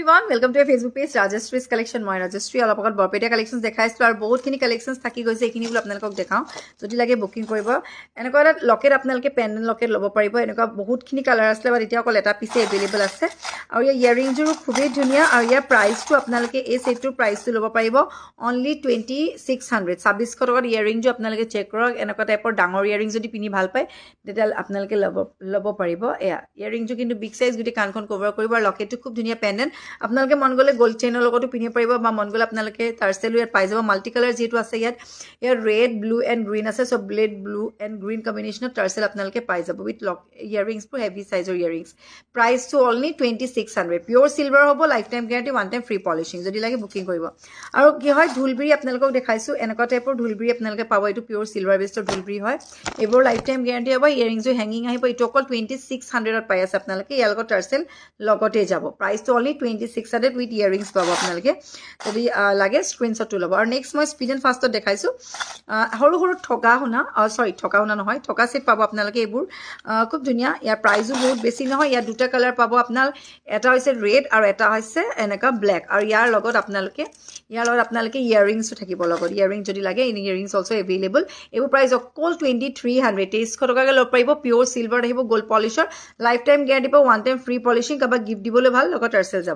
everyone, welcome to our Facebook page Rajeshree's collection. মই ৰাজশ্ৰী অলপ আগত বৰপেটা কালেকশনছ দেখাইছো আৰু বহুতখিনি কালেকশনছ থাকি গৈছে এইখিনি বুলি আপোনালোকক দেখাও যদি লাগে বুকিং কৰিব এনেকুৱা এটা লকেট আপোনালোকে পেন্ডেন্ট লকেট ল'ব পাৰিব এনেকুৱা বহুতখিনি কালাৰ আছে বাট এতিয়া অকল এটা পিছে এভেইলেবল আছে আৰু এই ইয়াৰিংজোৰ খুবেই ধুনীয়া আৰু ইয়াৰ প্ৰাইসটো আপোনালোকে এই সেটটোৰ প্ৰাইসটো ল'ব পাৰিব অনলি 2600 2600 টকাত ইয়াৰিংজো আপোনালোকে চেক কৰক এনেকুৱা টাইপৰ ডাঙৰ ইয়াৰিং যদি পিনি ভাল পায় তেতিয়া আপোনালোকে ল'ব পাৰিব এয়া ইয়াৰিংজো কিন্তু বিগ সাইজ গুটি কানখন কভাৰ কৰিব আৰু লকেটটো খুব ধুনীয়া পেন্ডেন্ট আপোনালোকে মন গলে গোল্ড চেইনৰ লগতো পিনিব পাৰিব বা মন গলে আপোনালোকে টাৰ্সেলো ইয়াত পাই যাব মাল্টি কালাৰ যেটো আছে ইয়াত ৰেড ব্লু এণ্ড গ্ৰীন আছে so red blue and green কম্বিনেশনত টাৰ্সেল আপোনালোকে পাই যাব with lock earrings for heavy সাইজৰ earrings price to only 2600 pure silver হ'ব lifetime guarantee one time free polishing যদি লাগে বুকিং কৰিব আৰু কি হয় ঢুলবিৰি আপোনালোকক দেখাইছো এনেকুৱা টাইপৰ ঢুলবিৰি আপোনালোকে পাব এটো পিওৰ সিলভাৰ বেস্টৰ ঢুলবিৰি হয় এবোৰ লাইফ টাইম গ্যাৰান্টি হ'ব ইয়াৰিংজো হ্যাঙ্গিং আহিব এটো অকল 2600 ত পাই আছে আপোনালোকে ইয়াৰ লগত টাৰ্সেল লগতে যাব price to only 2600 with earrings পাব আপোনালোকে যদি লাগে স্ক্ৰিনশ্বটটো ল'ব আৰু নেক্সট মই স্পিড এণ্ড ফাষ্টত দেখাইছো সৰু সৰু ঠকা হুনা ঠকা হুনা নহয় ঠকা সেট পাব আপোনালোকে এবোৰ খুব ধুনীয়া ইয়াৰ প্ৰাইসও বহুত বেছি নহয় ইয়াৰ দুটা কালাৰ পাব আপোনাৰ এটা হৈছে ৰেড আৰু এটা হৈছে এনেকা ব্ল্যাক আৰু ইয়াৰ লগত আপোনালোকে ইয়াৰিংছও থাকিব লগত ইয়াৰিং যদি লাগে ইয়াৰিংছ অলসো এভেইলেবল এবোৰ প্ৰাইস অকল 2300 2300 টকাকে ল'ব পাৰিব পিওৰ সিলভাৰ আহিব গোল্ড পলিশৰ লাইফ টাইম গ্যাৰান্টি পাব ওয়ান টাইম ফ্ৰী পলিশিং কাবাক গিফট দিবলৈ ভাল লগত টাৰ্সেল যাব